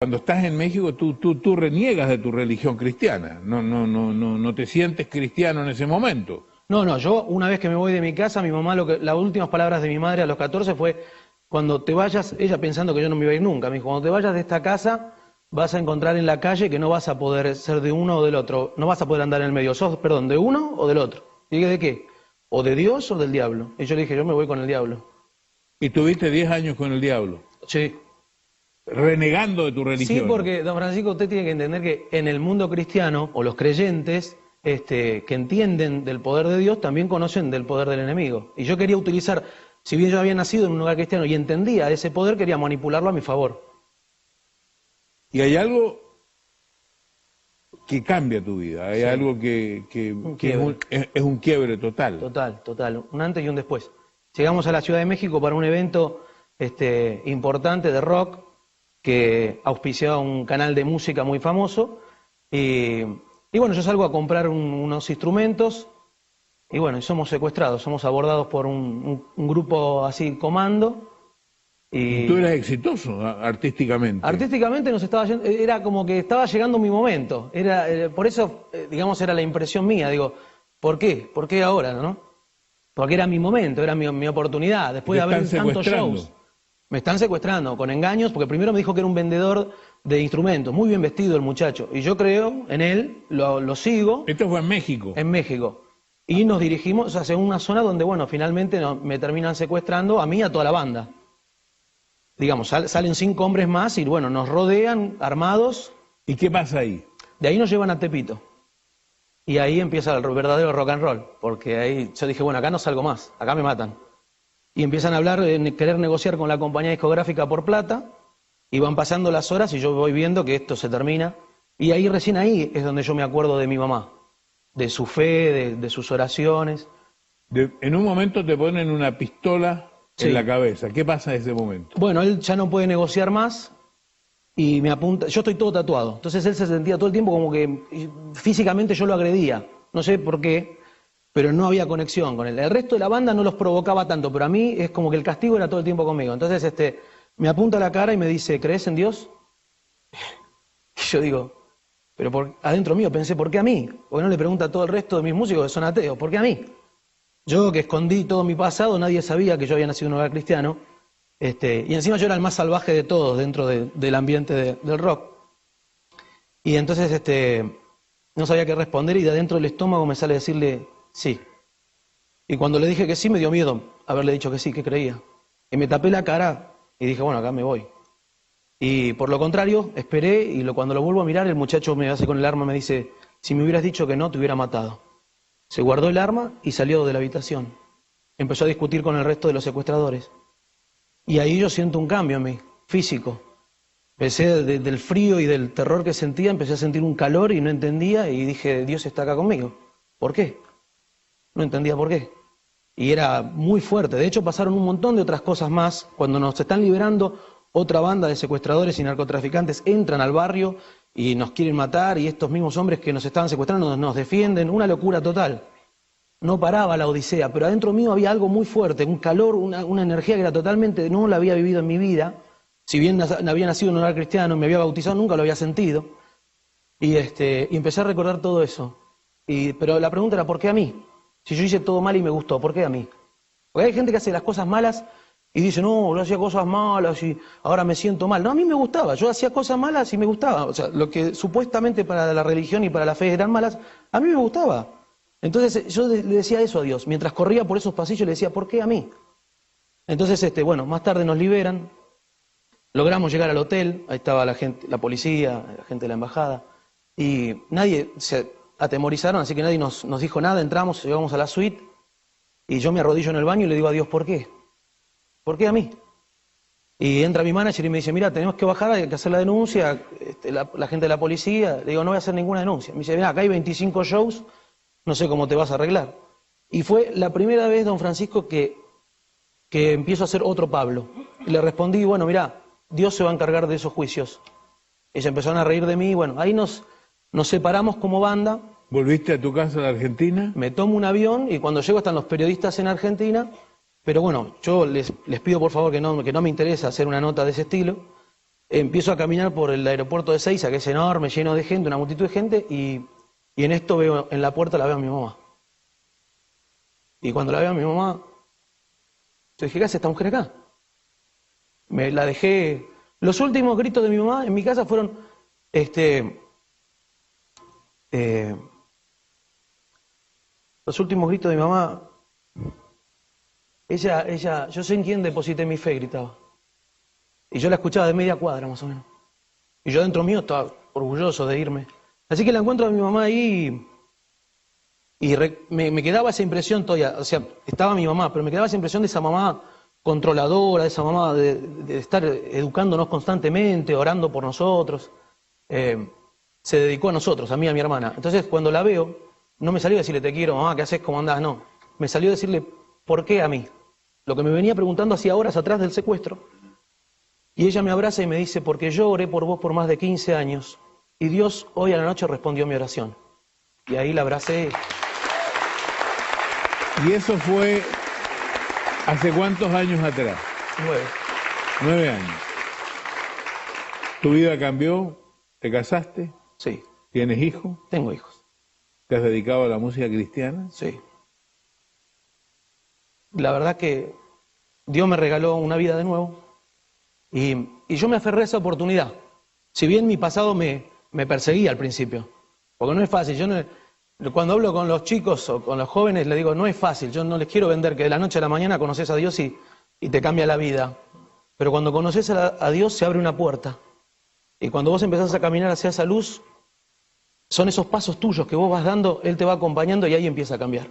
Cuando estás en México, tú reniegas de tu religión cristiana. No te sientes cristiano en ese momento. No, yo una vez que me voy de mi casa, mi mamá, las últimas palabras de mi madre a los 14 fue, cuando te vayas, ella pensando que yo no me iba a ir nunca, me dijo, cuando te vayas de esta casa, vas a encontrar en la calle que no vas a poder ser de uno o del otro, no vas a poder andar en el medio, sos, perdón, de uno o del otro. Y dije, ¿de qué? ¿O de Dios o del diablo? Y yo le dije, yo me voy con el diablo. ¿Y tuviste 10 años con el diablo? Sí. Renegando de tu religión. Sí, porque, don Francisco, usted tiene que entender que en el mundo cristiano, o los creyentes, que entienden del poder de Dios, también conocen del poder del enemigo. Y yo quería utilizar, si bien yo había nacido en un lugar cristiano y entendía ese poder, quería manipularlo a mi favor. Y hay algo que cambia tu vida, hay algo que es un quiebre total. Total, un antes y un después. Llegamos a la Ciudad de México para un evento importante de rock, que auspiciaba un canal de música muy famoso, y bueno, yo salgo a comprar unos instrumentos, y bueno, somos secuestrados, somos abordados por un grupo así, comando. Y tú eras exitoso artísticamente. Artísticamente nos estaba yendo, era como que estaba llegando mi momento, por eso, digamos, era la impresión mía, digo, ¿por qué? ¿Por qué ahora, no? Porque era mi momento, era mi oportunidad, después de haber tantos shows. Me están secuestrando con engaños, porque primero me dijo que era un vendedor de instrumentos, muy bien vestido el muchacho, y yo creo en él, lo sigo. ¿Esto fue en México? En México. Y nos dirigimos hacia una zona donde, bueno, finalmente me terminan secuestrando a mí y a toda la banda. Digamos, salen 5 hombres más y, bueno, nos rodean armados. ¿Y qué pasa ahí? De ahí nos llevan a Tepito. Y ahí empieza el verdadero rock and roll, porque ahí yo dije, bueno, acá no salgo más, acá me matan. Y empiezan a hablar, querer negociar con la compañía discográfica por plata, y van pasando las horas y yo voy viendo que esto se termina. Y ahí, recién ahí, es donde yo me acuerdo de mi mamá, de su fe, de sus oraciones. En un momento te ponen una pistola en la cabeza. ¿Qué pasa en ese momento? Bueno, él ya no puede negociar más y me apunta. Yo estoy todo tatuado, entonces él se sentía todo el tiempo como que físicamente yo lo agredía. No sé por qué, pero no había conexión con él. El resto de la banda no los provocaba tanto, pero a mí es como que el castigo era todo el tiempo conmigo. Entonces me apunta a la cara y me dice, ¿crees en Dios? Y yo digo, pero adentro mío pensé, ¿por qué a mí? Porque no le pregunta a todo el resto de mis músicos que son ateos, ¿por qué a mí? Yo, que escondí todo mi pasado, nadie sabía que yo había nacido en un hogar cristiano, y encima yo era el más salvaje de todos dentro del ambiente del rock. Y entonces no sabía qué responder, y de adentro del estómago me sale decirle sí. Y cuando le dije que sí, me dio miedo haberle dicho que sí, que creía. Y me tapé la cara y dije, bueno, acá me voy. Y por lo contrario, esperé, y cuando lo vuelvo a mirar, el muchacho me hace con el arma, me dice, si me hubieras dicho que no, te hubiera matado. Se guardó el arma y salió de la habitación. Empezó a discutir con el resto de los secuestradores. Y ahí yo siento un cambio en mí, físico. Empecé del frío y del terror que sentía, empecé a sentir un calor y no entendía, y dije, Dios está acá conmigo. ¿Por qué? No entendía por qué. Y era muy fuerte. De hecho, pasaron un montón de otras cosas más. Cuando nos están liberando, otra banda de secuestradores y narcotraficantes entran al barrio y nos quieren matar, y estos mismos hombres que nos estaban secuestrando nos defienden. Una locura total. No paraba la odisea, pero adentro mío había algo muy fuerte, un calor, una energía que era totalmente, no la había vivido en mi vida. Si bien había nacido en un hogar cristiano, me había bautizado, nunca lo había sentido. Y empecé a recordar todo eso. Pero la pregunta era, ¿por qué a mí? Si yo hice todo mal y me gustó, ¿por qué a mí? Porque hay gente que hace las cosas malas y dice, no, yo hacía cosas malas y ahora me siento mal. No, a mí me gustaba, yo hacía cosas malas y me gustaba. O sea, lo que supuestamente para la religión y para la fe eran malas, a mí me gustaba. Entonces yo le decía eso a Dios. Mientras corría por esos pasillos le decía, ¿por qué a mí? Entonces, bueno, más tarde nos liberan, logramos llegar al hotel, ahí estaba la gente, la policía, la gente de la embajada, y nadie se atemorizaron, así que nadie nos dijo nada. Entramos, llegamos a la suite, y yo me arrodillo en el baño y le digo a Dios, ¿por qué? ¿Por qué a mí? Y entra mi manager y me dice, mira, tenemos que bajar, hay que hacer la denuncia, la gente de la policía. Le digo, no voy a hacer ninguna denuncia. Me dice, mira, acá hay 25 shows, no sé cómo te vas a arreglar. Y fue la primera vez, don Francisco, que empiezo a hacer otro Pablo. Y le respondí, bueno, mira, Dios se va a encargar de esos juicios. Ellos empezaron a reír de mí, bueno, ahí nos separamos como banda. ¿Volviste a tu casa de Argentina? Me tomo un avión y cuando llego están los periodistas en Argentina, pero bueno, yo les pido por favor que no me interesa hacer una nota de ese estilo. empiezo a caminar por el aeropuerto de Ezeiza, que es enorme, lleno de gente, una multitud de gente, y en esto veo, en la puerta la veo a mi mamá. Y cuando la veo a mi mamá, yo dije, ¿qué hace esta mujer acá? Me la dejé. Los últimos gritos de mi mamá en mi casa fueron, los últimos gritos de mi mamá, ella, yo sé en quién deposité mi fe, gritaba. Y yo la escuchaba de media cuadra, más o menos. Y yo dentro mío estaba orgulloso de irme. Así que la encuentro a mi mamá ahí y me quedaba esa impresión todavía. O sea, estaba mi mamá, pero me quedaba esa impresión de esa mamá controladora, de esa mamá de estar educándonos constantemente, orando por nosotros. Se dedicó a nosotros, a mí y a mi hermana. Entonces, cuando la veo, no me salió a decirle, te quiero, mamá, ¿qué haces? ¿Cómo andás? No. Me salió a decirle, ¿por qué a mí? Lo que me venía preguntando hacía horas atrás del secuestro. Y ella me abraza y me dice, porque yo oré por vos por más de 15 años y Dios hoy a la noche respondió mi oración. Y ahí la abracé. ¿Y eso fue hace cuántos años atrás? 9. 9 años. ¿Tu vida cambió? ¿Te casaste? Sí. ¿Tienes hijos? Tengo hijos. ¿Te has dedicado a la música cristiana? Sí. La verdad que Dios me regaló una vida de nuevo. Y yo me aferré a esa oportunidad. Si bien mi pasado me perseguía al principio, porque no es fácil. Cuando hablo con los chicos o con los jóvenes, les digo, no es fácil. Yo no les quiero vender que de la noche a la mañana conoces a Dios y te cambia la vida. Pero cuando conoces a Dios se abre una puerta. Y cuando vos empezás a caminar hacia esa luz, son esos pasos tuyos que vos vas dando, Él te va acompañando y ahí empieza a cambiar.